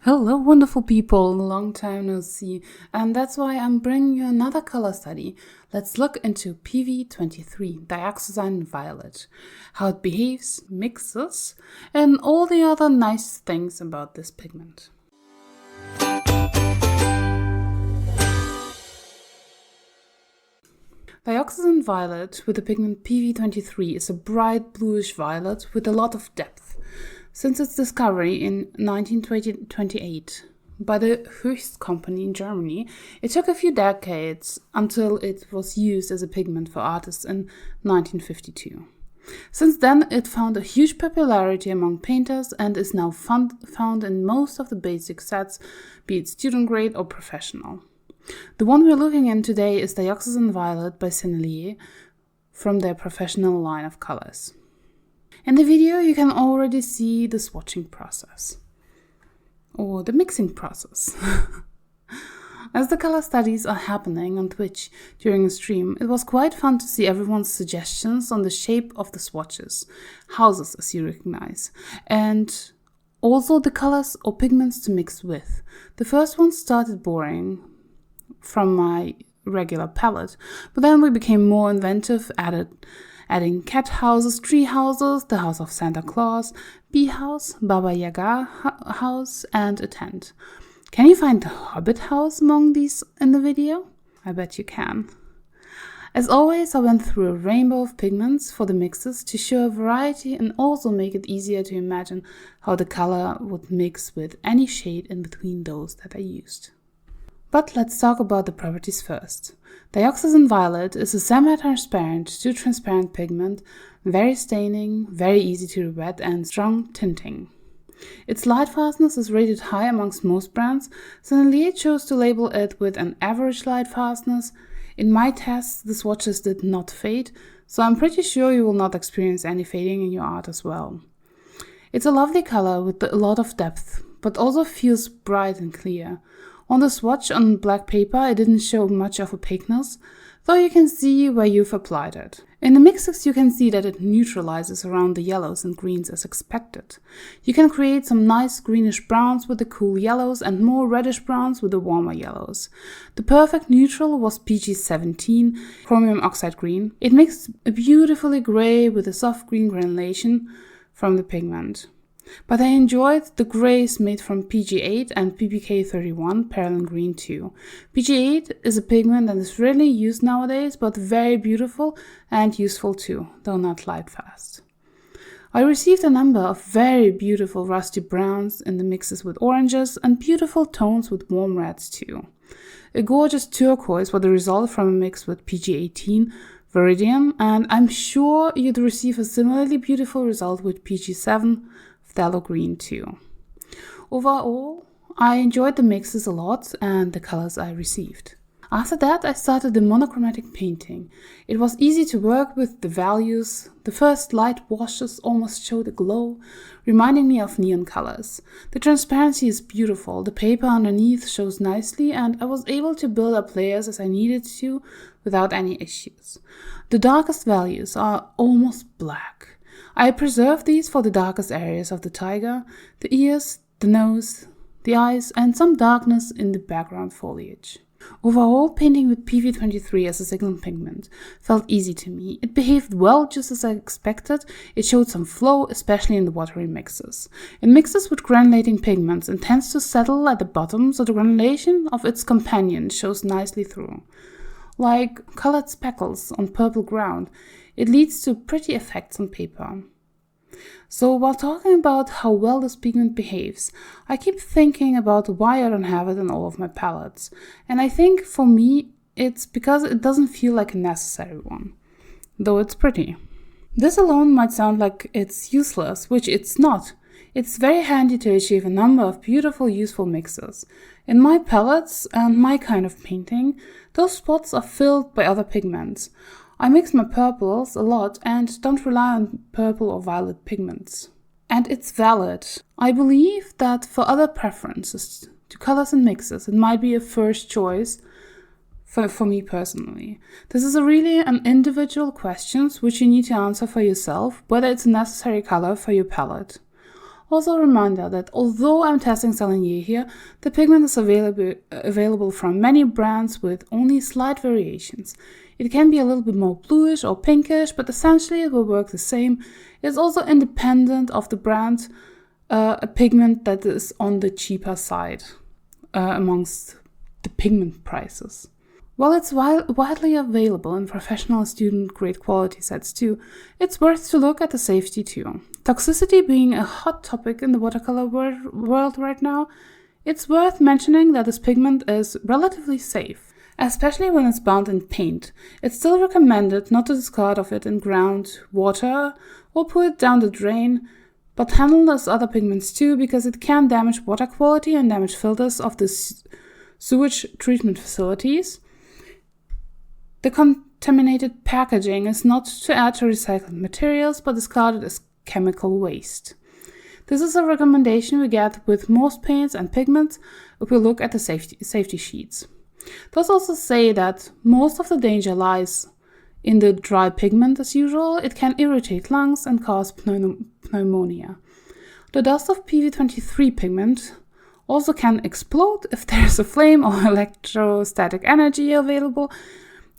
Hello wonderful people, long time no see, and that's why I'm bringing you another color study. Let's look into PV23 Dioxazine Violet, how it behaves, mixes, and all the other nice things about this pigment. Dioxazine Violet with the pigment PV23 is a bright bluish violet with a lot of depth. Since its discovery in 1928 by the Höchst company in Germany, it took a few decades until it was used as a pigment for artists in 1952. Since then, it found a huge popularity among painters and is now found in most of the basic sets, be it student grade or professional. The one we're looking in today is Dioxazine Violet by Sennelier from their professional line of colors. In the video, you can already see the swatching process, or the mixing process. As the color studies are happening on Twitch during the stream, it was quite fun to see everyone's suggestions on the shape of the swatches, houses as you recognize, and also the colors or pigments to mix with. The first one started boring from my regular palette, but then we became more inventive, adding cat houses, tree houses, the house of Santa Claus, bee house, Baba Yaga house, and a tent. Can you find the Hobbit house among these in the video? I bet you can. As always, I went through a rainbow of pigments for the mixes to show a variety and also make it easier to imagine how the color would mix with any shade in between those that I used. But let's talk about the properties first. Dioxazine Violet is a semi-transparent to transparent pigment, very staining, very easy to wet, and strong tinting. Its lightfastness is rated high amongst most brands. Sennelier chose to label it with an average lightfastness. In my tests, the swatches did not fade, so I'm pretty sure you will not experience any fading in your art as well. It's a lovely color with a lot of depth, but also feels bright and clear. On the swatch on black paper, it didn't show much of opaqueness, though you can see where you've applied it. In the mixes, you can see that it neutralizes around the yellows and greens as expected. You can create some nice greenish browns with the cool yellows and more reddish browns with the warmer yellows. The perfect neutral was PG17 chromium oxide green. It mixed a beautifully gray with a soft green granulation from the pigment. But I enjoyed the grays made from PG8 and PPK31 Parallel Green too. PG8 is a pigment that is rarely used nowadays, but very beautiful and useful too, though not light fast. I received a number of very beautiful rusty browns in the mixes with oranges and beautiful tones with warm reds too. A gorgeous turquoise was the result from a mix with PG18 Viridian, and I'm sure you'd receive a similarly beautiful result with PG7 Phthalo Green too. Overall, I enjoyed the mixes a lot and the colors I received. After that, I started the monochromatic painting. It was easy to work with the values. The first light washes almost showed a glow, reminding me of neon colors. The transparency is beautiful, the paper underneath shows nicely, and I was able to build up layers as I needed to without any issues. The darkest values are almost black. I preserved these for the darkest areas of the tiger, the ears, the nose, the eyes, and some darkness in the background foliage. Overall, painting with PV23 as a signal pigment felt easy to me. It behaved well just as I expected. It showed some flow, especially in the watery mixes. It mixes with granulating pigments and tends to settle at the bottom, so the granulation of its companion shows nicely through. Like colored speckles on purple ground, it leads to pretty effects on paper. So while talking about how well this pigment behaves, I keep thinking about why I don't have it in all of my palettes. And I think for me, it's because it doesn't feel like a necessary one, though it's pretty. This alone might sound like it's useless, which it's not. It's very handy to achieve a number of beautiful, useful mixes. In my palettes and my kind of painting, those spots are filled by other pigments. I mix my purples a lot and don't rely on purple or violet pigments. And it's valid. I believe that for other preferences to colors and mixes, it might be a first choice for me personally. This is really an individual question which you need to answer for yourself, whether it's a necessary color for your palette. Also a reminder that although I'm testing Saligny here, the pigment is available from many brands with only slight variations. It can be a little bit more bluish or pinkish, but essentially it will work the same. It's also independent of the brand, a pigment that is on the cheaper side amongst the pigment prices. While it's widely available in professional student grade quality sets too, it's worth to look at the safety too. Toxicity being a hot topic in the watercolor world right now, it's worth mentioning that this pigment is relatively safe, especially when it's bound in paint. It's still recommended not to discard of it in ground water or put it down the drain, but handle those other pigments too, because it can damage water quality and damage filters of the sewage treatment facilities. The contaminated packaging is not to add to recycled materials, but discarded as chemical waste. This is a recommendation we get with most paints and pigments if we look at the safety sheets. Those also say that most of the danger lies in the dry pigment as usual. It can irritate lungs and cause pneumonia. The dust of PV23 pigment also can explode if there's a flame or electrostatic energy available.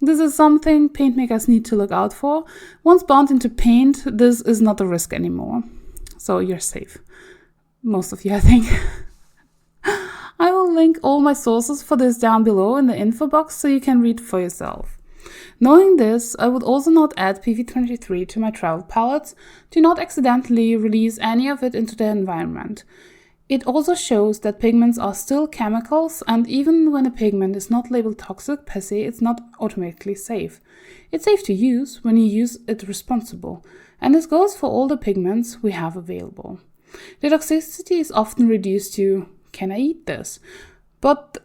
This is something paint makers need to look out for. Once bound into paint, this is not a risk anymore. So you're safe. Most of you, I think. I will link all my sources for this down below in the info box so you can read for yourself. Knowing this, I would also not add PV23 to my travel palettes to not accidentally release any of it into the environment. It also shows that pigments are still chemicals, and even when a pigment is not labeled toxic per se, it's not automatically safe. It's safe to use when you use it responsible, and this goes for all the pigments we have available. The toxicity is often reduced to, can I eat this? But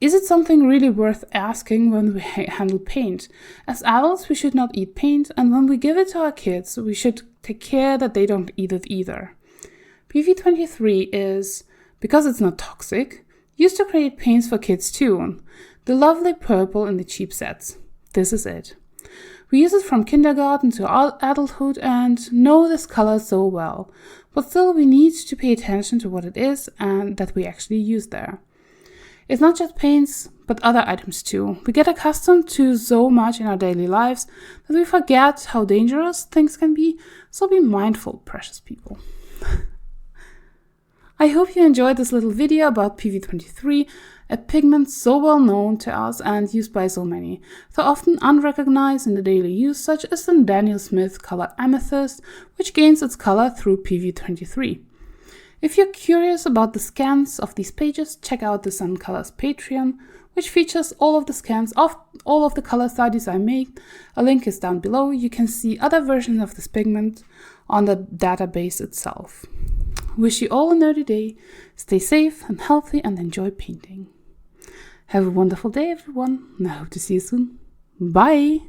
is it something really worth asking when we handle paint? As adults, we should not eat paint, and when we give it to our kids, we should take care that they don't eat it either. PV23 is, because it's not toxic, used to create paints for kids too. The lovely purple in the cheap sets. This is it. We use it from kindergarten to adulthood and know this color so well, but still we need to pay attention to what it is and that we actually use there. It's not just paints, but other items too. We get accustomed to so much in our daily lives that we forget how dangerous things can be, so be mindful, precious people. I hope you enjoyed this little video about PV23, a pigment so well known to us and used by so many, so often unrecognized in the daily use, such as the Daniel Smith color Amethyst, which gains its color through PV23. If you're curious about the scans of these pages, check out the Sun Colors Patreon, which features all of the scans of all of the color studies I make. A link is down below. You can see other versions of this pigment on the database itself. Wish you all a nerdy day. Stay safe and healthy and enjoy painting. Have a wonderful day, everyone, and I hope to see you soon. Bye!